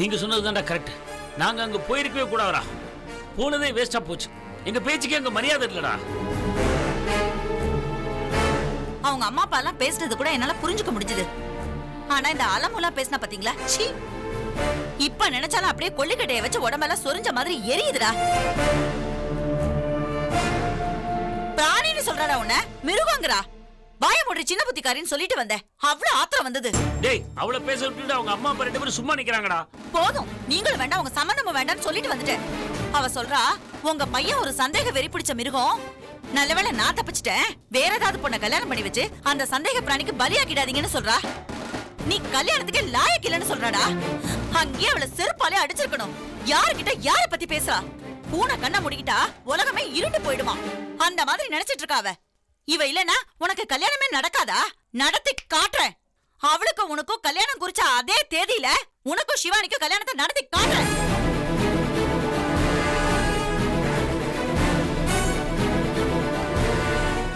நீங்க சொன்னதுதான்டா கரெக்ட். நாங்க அங்க போயிருக்கவே கூடாதா. போனதே வேஸ்டா போச்சு. எங்க பேச்சுக்கு அங்க மரியாதை இல்லடா. அவங்க அம்மா அப்பா எல்லாம் பேசுனது கூட என்னால புரிஞ்சுக்க முடிஞ்சது. ஆனா இந்த அலமுலாம் பேசினா பாத்தீங்களா, சீ. இப்ப நினைச்சாலும் அப்படியே கொள்ளிக்கட்டையை வச்சு உடம்பெல்லாம் சொரிஞ்ச மாதிரி எரியுதுடா. பிராணின்னு சொல்றாடா உன்ன, மிருகங்கிறா. வாய மூடி சின்ன புத்திக்காரின்னு சொல்லிட்டு வந்தேன். அவ்வளவு ஆத்திரம் வந்தது. டேய், அவளை பேச விட்டுட்டு அவங்க அம்மா அப்பா 2 பேரும் சும்மா நிக்கிறாங்கடா. போதும், நீங்களும் வேண்டாம், உங்க சம்பந்தமும் வேண்டாம்னு சொல்லிட்டு வந்துட்டேன். அவ சொல்றா, உங்க பையன் ஒரு சந்தேக வெறி பிடிச்ச மிருகம். நல்லவேளை நான் தப்பிச்சிட்டேன். வேற ஏதாவது பொண்ண கல்யாணம் பண்ணி வச்சு அந்த சந்தேக பிராணிக்கு பலியாக்கிடாதீங்கன்னு சொல்றா. நீ கல்யாணத்துக்கு லாயக்கு இல்லைன்னு சொல்றாடா. அங்கேயே அவளை செருப்பாலே அடிச்சிருக்கணும். யாருகிட்ட யார பத்தி பேசுறா? பூனை கண்ணை முடிக்கிட்டா உலகமே இருண்டு போயிடுமா. அந்த மாதிரி நினைச்சிட்டு இருக்காவ. இவ இல்லனா உனக்கு கல்யாணமே நடக்காதா? நடத்தி காட்டுறேன். அவளுக்கும் உனக்கும் கல்யாணம் குறிச்ச அதே தேதியில உனக்கும் சிவானிக்கும் கல்யாணத்தை நடத்தி காட்டுறேன்.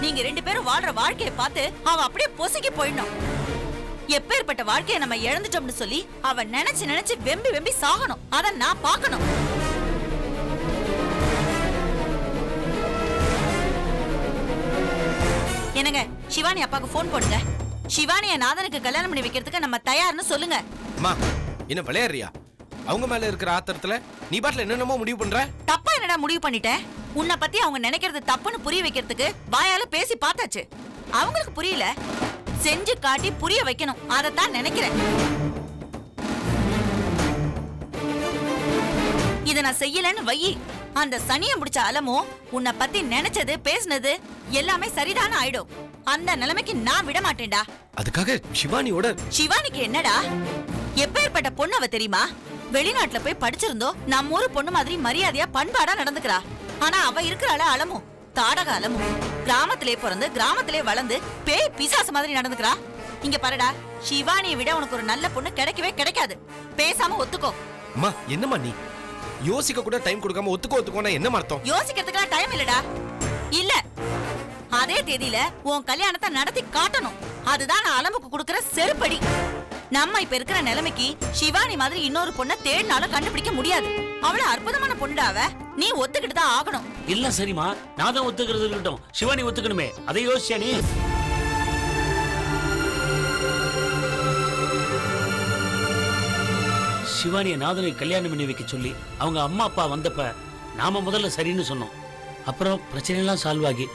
நீங்க 2 பேரும் வாழ்ற வாழ்க்கையை பார்த்து அவ அப்படியே பொசுக்கி போயிடணும். எப்பேற்பட்ட வாழ்க்கையை நம்ம இழந்துட்டோம்னு சொல்லி அவ நினைச்சு நினைச்சு வெம்பி வெம்பி சாகணும். அத நான் பார்க்கணும். என்னங்க, சிவானி அப்பாக்கு போன் போடுங்க. சிவானிய நாதனுக்கு கல்யாணம் பண்ணி வைக்கிறதுக்கு நம்ம தயார்னு சொல்லுங்க. அம்மா, என்ன விளையாடுறியா? அவங்க மேல இருக்கிற ஆத்திரத்துல நீ பாட்டுல என்னென்னமோ முடிவு பண்ற. தப்பா என்னடா முடிவு பண்ணிட்டேன்? உன்னை பத்தி அவங்க நினைக்கிறது தப்புன்னு புரிய வைக்கிறதுக்கு வாயால பேசி பார்த்தாச்சு. அவங்களுக்கு புரியல, செஞ்சு காட்டி புரிய வைக்கணும். அதத்தான் நினைக்கிறேன். இத நான் செய்யலன்னு வை, அந்த சனியை முடிச்ச அலமோ உன்னை பத்தி நினைச்சது பேசினது எல்லாமே சரிதான ஆயிடும். அந்த நிலைமைக்கு நான் விட மாட்டேன்டா. அதுக்காக சிவானியோட சிவானிக்கு என்னடா? எப்பேற்பட்ட பொண்ணு அவ தெரியுமா? வெளிநாட்டுல போய் படிச்சிருந்தோ நம்ம ஊரு பொண்ணு மாதிரி மரியாதையா பண்பாடா நடந்துக்கிறா. ஆனா அவ இருக்கிறாள அலமோ தாடக அலமோ. கிராமத்திலே பிறந்து கிராமத்திலே வளர்ந்து பேய் பிசாசு மாதிரி நடந்துக்கிறா. இங்க பாருடா, சிவானியை விட உனக்கு ஒரு நல்ல பொண்ணு கிடைக்கவே கிடைக்காது. பேசாம ஒத்துக்கோ. அம்மா, என்னம்மா நீ யோசிக்க கூட டைம் கொடுக்காம ஒத்துக்கோன்னா என்ன அர்த்தம்? யோசிக்கிறதுக்கு டைம் இல்லடா. இல்ல, அதே தேதியில உன் கல்யாணத்தை நடத்தி காட்டணும். அதுதான் நான் அலம்புக்கு கொடுக்கிற செருப்படி. நம்ம இப்ப இருக்கிற நிலைமைக்கு சிவானி மாதிரி இன்னொரு பொண்ணை தேடினாலும் கண்டுபிடிக்க முடியாது. அவள அற்புதமான பொண்ணாவ. நீ ஒத்துக்கிட்டு தான் ஆகணும். இல்ல சரிமா, நான் தான் ஒத்துக்கிறது இருக்கட்டும். சிவானி ஒத்துக்கணுமே, அதை யோசிச்சா நீ? சிவானிய நாதனை கல்யாணம் பண்ணி வைக்க சொல்லி அவங்க அம்மா அப்பா வந்தப்ப நாம முதல்ல சரின்னு சொன்னோம். அப்புறம் பிரச்சனை எல்லாம் சால்வ் ஆகி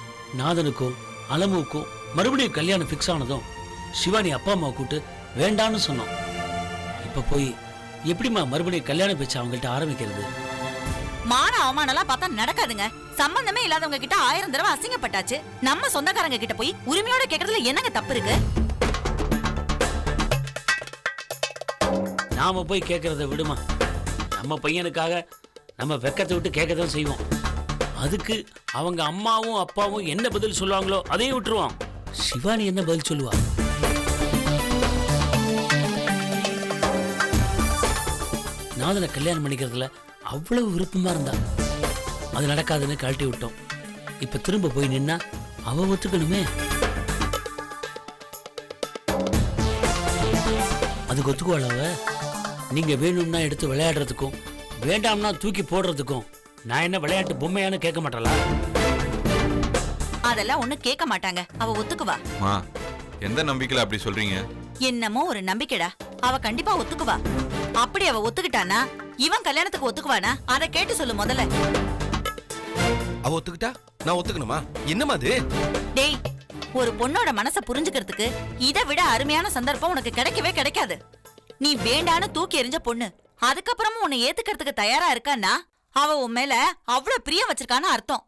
நாதனுக்கும் அலமுக்கும் மறுபடியும் கல்யாணம் பிக்ஸ் ஆனதும் சிவானி அப்பா அம்மா கூட்டு வேண்டான்னு சொன்னோம். இப்ப போய் எப்படிமா மறுபடியும் கல்யாணம் பேச்சு அவங்கள்ட்ட ஆரம்பிக்கிறது? மான அவமானம்லாம் பார்த்தா நடக்காதுங்க. சம்பந்தமே இல்லாதவங்க கிட்ட 1000 தடவை அசிங்கப்பட்டாச்சு. நம்ம சொந்தக்காரங்க கிட்ட போய் உரிமையோட கேக்குறதுல என்னங்க தப்பு இருக்கு? நாம போய் கேட்கறத விடுமா. நம்ம பையனுக்காக நம்ம வெக்கத்தை விட்டு கேட்கதான் செய்வோம். அதுக்கு அவங்க அம்மாவும் அப்பாவும் என்ன பதில் சொல்லுவாங்களோ அதையும் விட்டுருவோம். சிவானி என்ன பதில் சொல்லுவா? நாதனை கல்யாணம் பண்ணிக்கிறதுல அவ்வளவு விருப்பமா இருந்தா அது நடக்காதுன்னு கழட்டி விட்டோம். இப்ப திரும்ப போய் நின்னா அவ ஒத்துக்கணுமே. அதுக்கு ஒத்துக்குவாள் அவ? நீங்க வேணும்னா எடுத்து விளையாடுறதுக்கும் வேண்டாம்னா தூக்கி போடுறதுக்கும் நான் என்ன விளையாட்டு பொம்மையானு கேட்க மாட்டல. அதெல்லாம் ஒண்ணு கேட்க மாட்டாங்க. அவ ஒத்துக்குவா. எந்த நம்பிக்கையில அப்படி சொல்றீங்க? என்னமோ ஒரு நம்பிக்கைடா. அவ கண்டிப்பா ஒத்துக்குவா. அப்படி அவ ஒத்துக்கிட்டானா இவன் கல்யாணத்துக்கு ஒத்துக்குவானா? அதை கேட்டு சொல்லு முதல்ல. அவ ஒத்துக்கிட்டா நான் ஒத்துக்கணுமா? என்னமா அது? டேய், ஒரு பொண்ணோட மனசை புரிஞ்சுக்கிறதுக்கு இதை விட அருமையான சந்தர்ப்பம் உனக்கு கிடைக்கவே கிடைக்காது. நீ வேண்டான்னு தூக்கி எறிஞ்ச பொண்ணு அதுக்கப்புறமும் உன்னை ஏத்துக்கிறதுக்கு தயாரா இருக்கான்னா அவ உன் மேல அவ்வளவு பிரியம் வச்சிருக்கான்னு அர்த்தம்.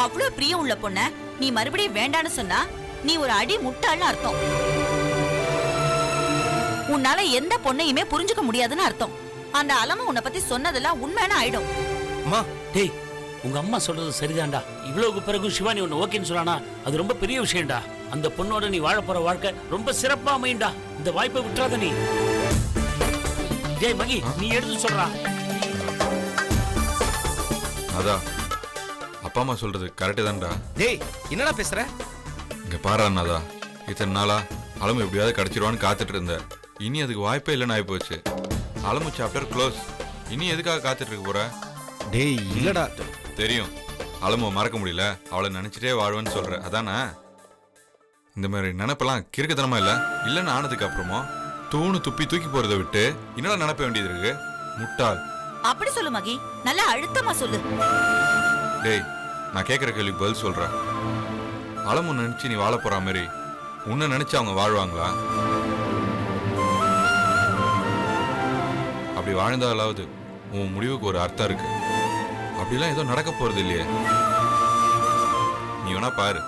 அவ்வளவு பிரியம் உள்ள பொண்ண நீ மறுபடியும் வேண்டான்னு சொன்னா நீ ஒரு அடி முட்டாள்னு அர்த்தம். உன்னால எந்த பொண்ணையுமே புரிஞ்சுக்க முடியாதுன்னு அர்த்தம். அந்த அலம உன்னை பத்தி சொன்னதெல்லாம் உண்மையான ஆயிடும். டேய், உங்க அம்மா சொல்றது சரிதான்டா. இவ்வளவுக்கு பிறகு சிவானி ஒண்ணு ஓகேன்னு சொல்லானா அது ரொம்ப பெரிய விஷயம்டா. அந்த பொண்ணோட நீ வாழ போற வாழ்க்கை ரொம்ப சிறப்பா அமையும்டா. இந்த வாய்ப்பை விட்டுறாத நீ. டேய் மகி, நீ எடுத்து சொல்றா. அதான் அப்பா அம்மா சொல்றது கரெக்ட் தான்டா. டேய், என்னடா பேசுற? இங்க பாரு அண்ணாதா, இத்தனை நாளா அலமு எப்படியாவது கிடைச்சிருவான்னு காத்துட்டு இருந்தேன். இனி அதுக்கு வாய்ப்பே இல்லைன்னு ஆயிப்போச்சு. Alamu chapter close. இனி எதுக்காக காத்துட்டு இருக்க போற? டேய் இல்லடா. தெரியும், அலமுவை மறக்க முடியல, அவளை நினைச்சிட்டே வாழ்வேன்னு சொல்ற அதானே? இந்த மாதிரி நினைப்பெல்லாம் கிறுக்குத்தனமா இல்லைன்னு ஆனதுக்கு அப்புறமா தூணு துப்பி தூக்கி போறதை விட்டு என்னடா நினைப்ப வேண்டியது இருக்கு? முட்டாள். அப்படி சொல்லு மகி, நல்லா அழுத்தமா சொல்லு. டேய், நான் கேட்குற கேள்விக்கு பதில் சொல்றேன். அலமு நினைச்சு நீ வாழ போற மாதிரி உன்னை நினைச்சு அவங்க வாழ்வாங்களா? அப்படி வாழ்ந்தாலாவது உன் முடிவுக்கு ஒரு அர்த்தம் இருக்கு. அப்படிலாம் ஏதோ நடக்க போறது இல்லையே. நீ வேணா பாரு,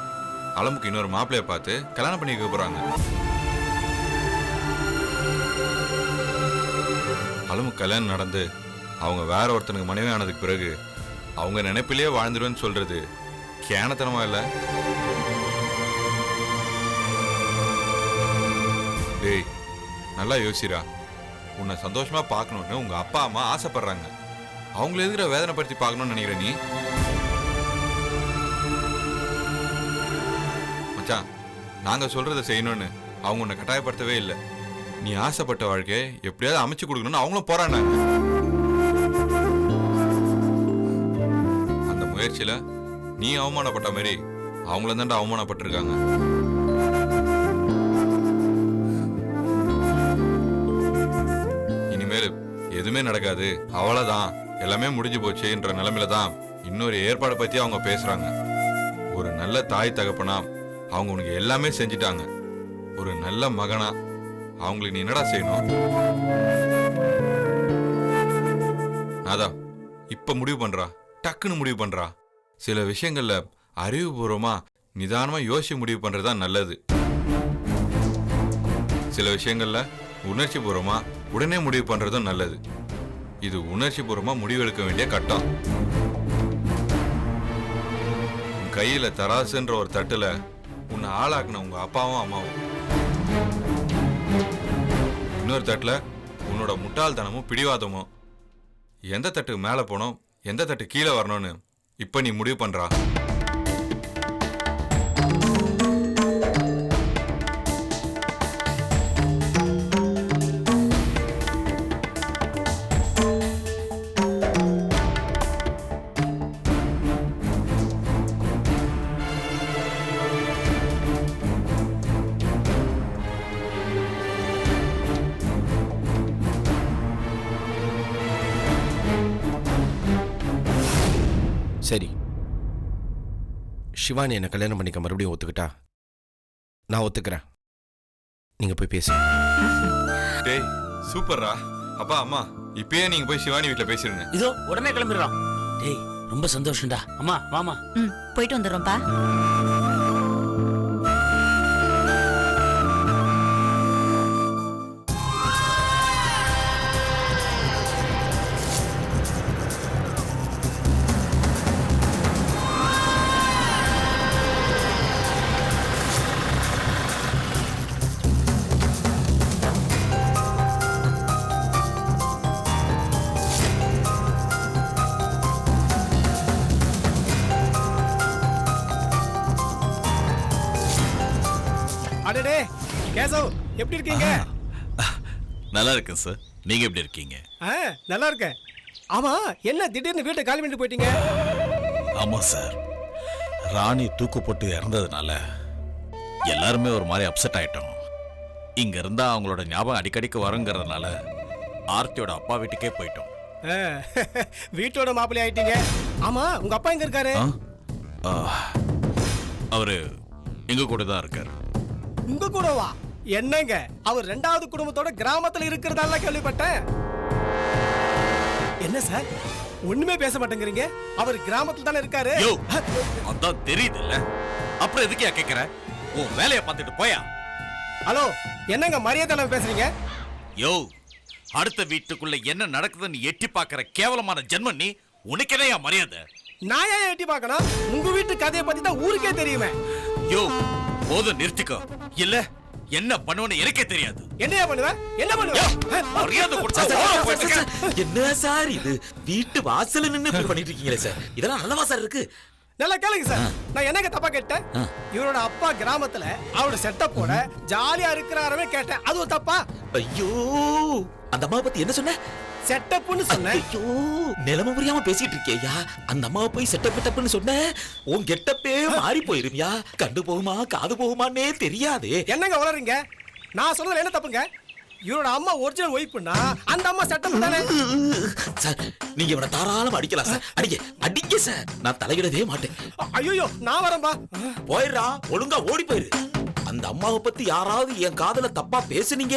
அலமுக்கு இன்னொரு மாப்பிள்ளைய பார்த்து கல்யாணம் பண்ணி வைக்க போறாங்க. அலமுக்கு கல்யாணம் நடந்து அவங்க வேற ஒருத்தனுக்கு மனைவி ஆனதுக்கு பிறகு அவங்க நினைப்பிலேயே வாழ்ந்துருவேன்னு சொல்றது கேனத்தனமா இல்ல? டேய், நல்லா யோசிரா. உன்னை சந்தோஷமா பார்க்கணும்னு உங்க அப்பா அம்மா ஆசைப்படுறாங்க. அவங்கள எதுக்குற வேதனைப்படுத்தி பார்க்கணும்னு நினைக்கிற நீ? மச்சான், நாங்க சொல்றதை செய்யணும்னு அவங்க உன்னை கட்டாயப்படுத்தவே இல்லை. நீ ஆசைப்பட்ட வாழ்க்கையை எப்படியாவது அமைச்சு கொடுக்கணும்னு அவங்களும் போராடினாங்க. அந்த முயற்சியில நீ அவமானப்பட்ட மாதிரி அவங்களும் தாண்டா அவமானப்பட்டிருக்காங்க. இனிமேல் எதுவுமே நடக்காது, அவ்வளவுதான், எல்லாமே முடிஞ்சு போச்சுன்ற நிலைமையில தான் இன்னொரு ஏற்பாடை பத்தி அவங்க பேசுறாங்க. ஒரு நல்ல தாய் தகப்பனா அவங்க உனக்கு எல்லாமே செஞ்சிட்டாங்க. ஒரு நல்ல மகனா அவங்களுக்கு நீ என்னடா செய்யணும்? நாதா, இப்ப முடிவு பண்றா, டக்குன்னு முடிவு பண்றா. சில விஷயங்கள்ல அறிவுபூர்வமா நிதானமா யோசிச்சு முடிவு பண்றதுதான் நல்லது. சில விஷயங்கள்ல உணர்ச்சி பூர்வமா உடனே முடிவு பண்றதும் நல்லது. இது உணர்ச்சி பூர்வமா முடிவெடுக்க வேண்டிய கட்டம். உன் கையில தராசுன்ற ஒரு தட்டுல உன்னை ஆளாக்குன உங்க அப்பாவும் அம்மாவும், இன்னொரு தட்டுல உன்னோட முட்டாள்தனமும் பிடிவாதமும். எந்த தட்டுக்கு மேல போனோம், எந்த தட்டு கீழே வரணும்னு இப்ப நீ முடிவு பண்றா. சரி, சிவானி என்ன கல்யாணம் பண்ணிக்க மறுபடியும் ஒத்துக்கிட்டா நான் ஒத்துக்கிறேன். நீங்க போய் பேசுங்க. டேய், சூப்பர்ரா. அப்பா அம்மா, இப்பயே நீங்க போய் சிவானி வீட்டுல பேசிருங்க. இதோ உடனே கிளம்பிடுறோம். டேய், ரொம்ப சந்தோஷம்டா. அம்மா வாமா. போயிட்டு வந்துடுறோம்ப்பா. அடடே கேசவ், எப்படி இருக்கீங்க? நல்லா இருக்கேன் சார். நீங்க எப்படி இருக்கீங்க? நல்லா இருக்கேன். ஆமா, என்ன திடீர்னு வீட்டை காலி பண்ணிட்டு போயிட்டீங்க? ஆமா சார், ராணி தூக்கு போட்டு இறந்ததுனால எல்லாருமே ஒரு மாதிரி அப்செட் ஆயிட்டோம். இங்க இருந்தா அவங்களோட ஞாபகம் அடிக்கடிக்கு வருங்கிறதுனால ஆர்த்தியோட அப்பா வீட்டுக்கே போயிட்டோம். வீட்டோட மாப்பிள்ளை ஆயிட்டீங்க. ஆமா, உங்க அப்பா எங்க இருக்காரு? அவரு எங்க கூட தான் இருக்காரு. உங்க கூடவா? என்னங்க, அவர் ரெண்டாவது குடும்பத்தோட கிராமத்துல இருக்கிறதால கேள்விப்பட்டேன். என்ன சார், ஒண்ணுமே பேச மாட்டேங்கிறீங்க? அவர் கிராமத்துல தானே இருக்காரு. அதான் தெரியுது இல்ல, அப்புறம் எதுக்கே கேக்குற? உன் வேலையை பார்த்துட்டு போயா. ஹலோ, என்னங்க மரியாதை பேசுறீங்க? யோ, அடுத்த வீட்டுக்குள்ள என்ன நடக்குதுன்னு எட்டி பாக்குற கேவலமான ஜென்மம் நீ. உனக்கே மரியாதை? நான் ஏன் எட்டி பார்க்கணும்? உங்க வீட்டு கதையை பத்தி தான் ஊருக்கே தெரியுமே. யோ, போதும் நிறுத்திக்கோ. இல்ல என்ன பண்ணுவேன்னு எனக்கே தெரியாது. என்னையா பண்ணுவேன்? என்ன பண்ணுவேன்? மரியாதை கொடுத்தா என்ன சார் இது? வீட்டு வாசல்ல நின்னு இப்படி பண்ணிட்டு இருக்கீங்களே சார், இதெல்லாம் நல்லவா சார் இருக்கு? நல்லா கேளுங்க சார். நான் என்னங்க தப்பா கேட்டேன்? இவரோட அப்பா கிராமத்துல அவரோட செட்டப்போட ஜாலியா இருக்கிறாரவே கேட்டேன். அது ஒரு தப்பா? ஐயோ, அந்த அம்மாவை பத்தி என்ன சொன்ன? செட்டப்னு சொன்னேன். ஐயோ, நிலைமை புரியாம பேசிட்டு இருக்கேயா. அந்த அம்மாவை போய் செட்டப்னு சொன்ன, உன் கெட்டப்பே மாறி போயிருவியா. கண்டு போகுமா காது போகுமான்னே தெரியாது. என்னங்க வளருங்க? நான் சொல்றது என்ன தப்புங்க? இவரோட அம்மா ஒரிஜினல் ஒய்ஃப்னா அந்த அம்மா செட்டப் தானே. சார், நீங்க இவனை தாராளமா அடிக்கலாம் சார். அடிங்க சார். நான் தலையிடவே மாட்டேன். ஐயோ, நான் வரேன்பா. போயிடுறா, ஒழுங்கா ஓடி போயிரு. அந்த அம்மாவை பத்தி யாராவது என் காதுல தப்பா பேசுனீங்க,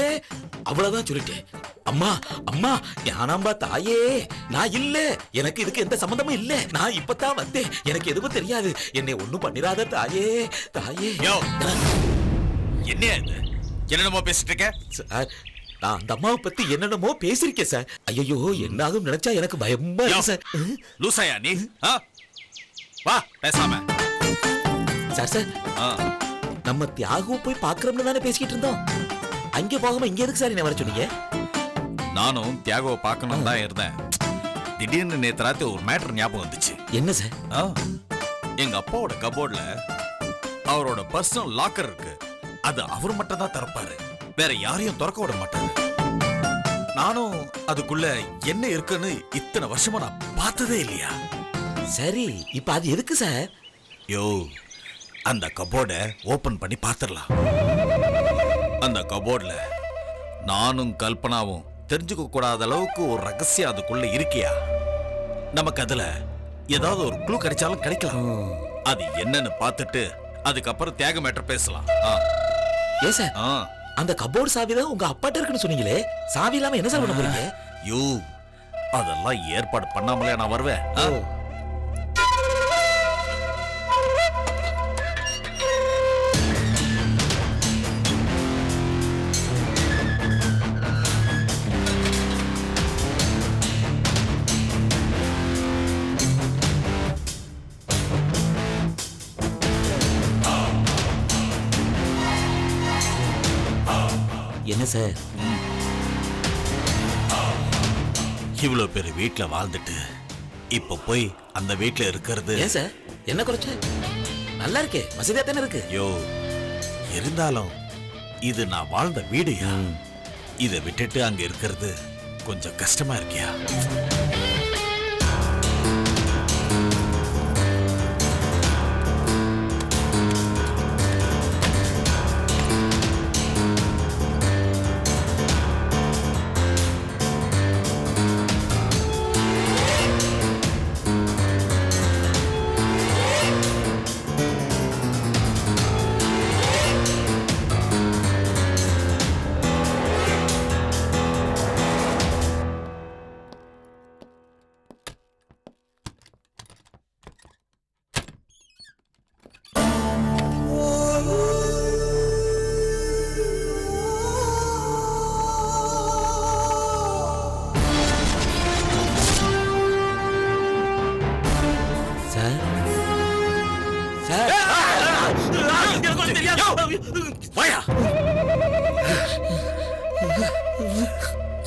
அவ்வளவுதான் சொல்லிட்டேன். அம்மா அம்மா யானாம்பா தாயே, நான் இல்ல, எனக்கு இதுக்கு எந்த சம்பந்தமும் இல்ல. நான் இப்பதான் வந்தேன், எனக்கு எதுவும் தெரியாது. என்னை ஒண்ணும் பண்ணிராத தாயே தாயே. என்ன என்னென்னமோ பேசிட்டு இருக்க சார், நான் அந்த அம்மாவை பத்தி என்னென்னமோ பேசிருக்கேன் சார். ஐயோ, என்ன ஆகும் நினைச்சா எனக்கு பயமா இருக்கு சார். லூசாயா நீ? வா பேசாம. சார் சார், நம்ம தியாகம் போய் பாக்குறோம்னு தானே பேசிக்கிட்டு இருந்தோம். அங்க போகாம இங்க எதுக்கு சார் என்ன வர சொன்னீங்க? நானும் தியாகவை பார்க்கணும் தான் இருந்தேன். திடீர்னு நேத்து ராத்திரி ஒரு மேட்டர் ஞாபகம் வந்துச்சு. என்ன சார்? எங்க அப்பாவோட கபோர்ட்ல அவரோட பர்சனல் லாக்கர் இருக்கு. அது அவர் மட்டும் தான் திறப்பாரு, வேற யாரையும் திறக்க விட மாட்டாரு. நானும் அதுக்குள்ள என்ன இருக்குன்னு இத்தனை வருஷமா நான் பார்த்ததே இல்லையா. சரி, இப்ப அது எதுக்கு சார்? யோ, அந்த கபோர்டை ஓபன் பண்ணி பார்த்துடலாம். அந்த கபோர்ட்ல நானும் கல்பனாவும் தெரிஞ்சுக்க கூடாத அளவுக்கு ஒரு ரகசியம் அதுக்குள்ள இருக்கியா. நமக்கு அதுல ஏதாவது ஒரு க்ளூ கிடைச்சாலும் கிடைக்கலாம். அது என்னன்னு பார்த்துட்டு அதுக்கப்புறம் தியாக மேட்டர் பேசலாம். ஏ சார், அந்த கபோர்டு சாவி தான் உங்க அப்பாட்ட இருக்குன்னு சொன்னீங்களே, சாவி இல்லாம என்ன சார் பண்ண போறீங்க? யூ, அதெல்லாம் ஏற்பாடு பண்ணாமலே நான் வருவேன். என்ன சார்? இவ்வளவு பேர் வீட்டுல வாழ்ந்துட்டு இப்ப போய் அந்த வீட்டுல இருக்கிறது. ஏன் சார், என்ன குறைச்ச? நல்லா இருக்கே, வசதியா தானே இருக்கு. யோ, இருந்தாலும் இது நான் வாழ்ந்த வீடுயா. இதை விட்டுட்டு அங்க இருக்கிறது கொஞ்சம் கஷ்டமா இருக்கியா.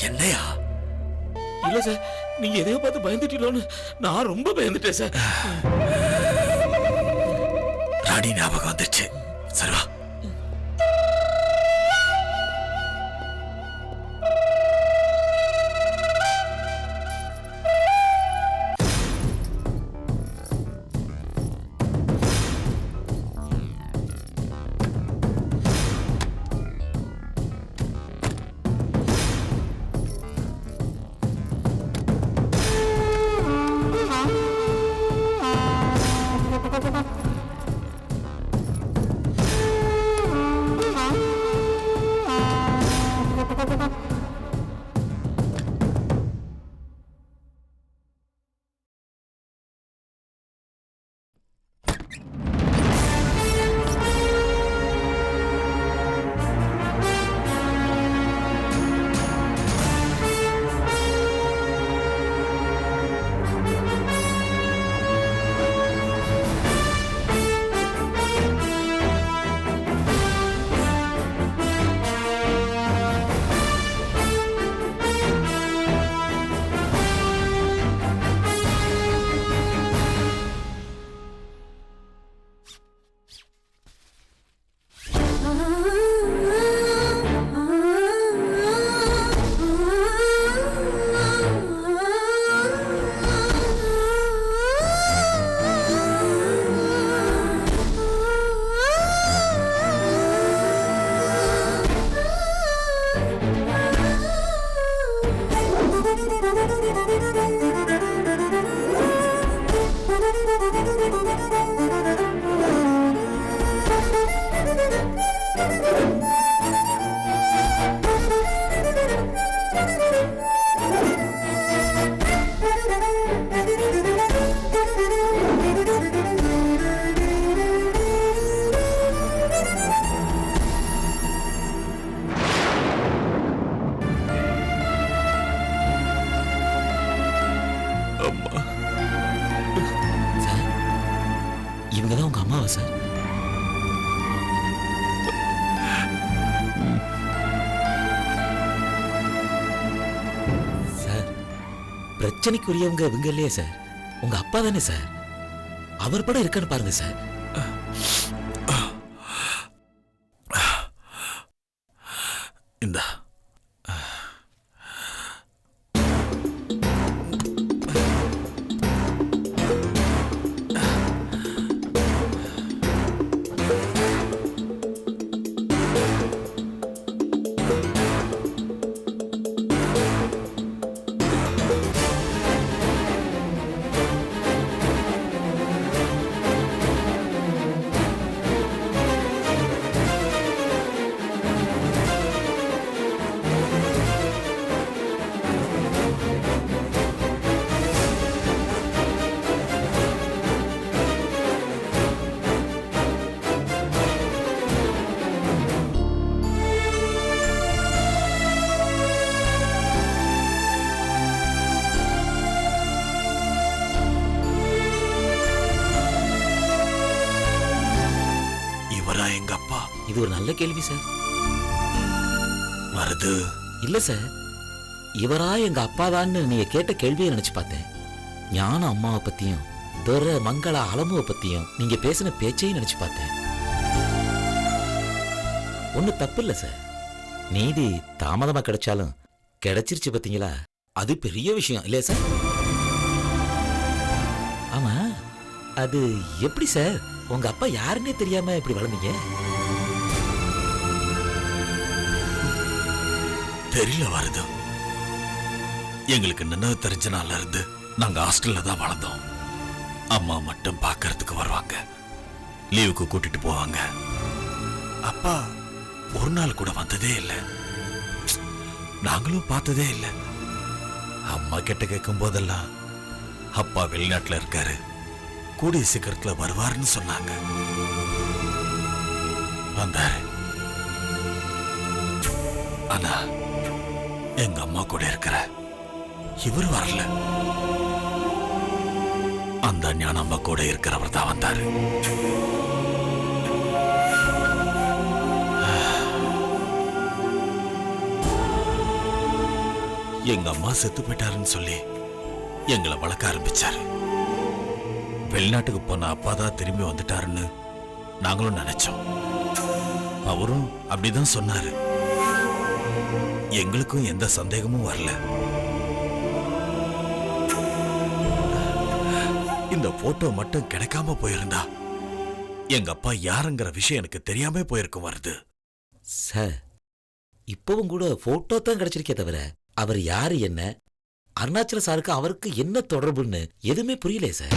என்னையா? இல்ல சார், நீங்க எதையோ பார்த்து பயந்துட்டீங்களோன்னு நான் ரொம்ப பயந்துட்டேன் சார். ராணி ஞாபகம் வந்துச்சு. சரிவா. பிரச்சனைக்குரியவங்க இவங்க இல்லையே சார், உங்க அப்பா தானே சார். அவர் படம் இருக்கான்னு பாருங்க சார். இந்த இவரா எங்க அப்பா? இது ஒரு நல்ல கேள்வி சார். வருது. இல்ல சார், இவரா எங்க அப்பாதான்னு நீங்க கேட்ட கேள்வியை நினைச்சு பார்த்தேன். ஞான அம்மாவை பத்தியும் துரை மங்கள அலமுவை பத்தியும் நீங்க பேசின பேச்சையும் நினைச்சு பார்த்தேன். ஒண்ணு தப்பு இல்ல சார். நீதி தாமதமா கிடைச்சாலும் கிடைச்சிருச்சு பாத்தீங்களா, அது பெரிய விஷயம் இல்லையா சார்? ஆமா, அது எப்படி சார் உங்க அப்பா யாருன்னே தெரியாம இப்படி வளர்ந்தீங்க? தெரியல வருது. எங்களுக்கு நினைவு தெரிஞ்ச நாள்ல இருந்து நாங்க ஹாஸ்டல்ல தான் வளர்ந்தோம். அம்மா மட்டும் பார்க்கறதுக்கு வருவாங்க, லீவுக்கு கூட்டிட்டு போவாங்க. அப்பா ஒரு நாள் கூட வந்ததே இல்லை, நாங்களும் பார்த்ததே இல்லை. அம்மா கிட்ட கேட்கும் போதெல்லாம் அப்பா வெளிநாட்டுல இருக்காரு, கூடிய சீக்கிரத்துல வருவாருன்னு சொன்னாங்க. வந்தாரு. ஆனா எங்க அம்மா கூட இருக்கிற இவர் வரல. அந்த ஞானம்மா கூட இருக்கிறவர் தான் வந்தாரு. எங்க அம்மா செத்து போயிட்டாருன்னு சொல்லி எங்களை வளர்க்க ஆரம்பிச்சாரு. வெளிநாட்டுக்கு போன அப்பா தான் திரும்பி வந்துட்டாருன்னு நாங்களும் நினைச்சோம். அவரும் அப்படிதான் சொன்னாரு. எங்களுக்கும் எந்த சந்தேகமும் வரல. இந்த போட்டோ மட்டும் கிடைக்காம போயிருந்தா எங்க அப்பா யாருங்கிற விஷயம் எனக்கு தெரியாம போயிருக்கும் வருது. சார், இப்பவும் கூட போட்டோ தான் கிடைச்சிருக்கே தவிர அவர் யாரு என்ன, அருணாச்சல சாருக்கு அவருக்கு என்ன தொடர்புன்னு எதுவுமே புரியலையே சார்.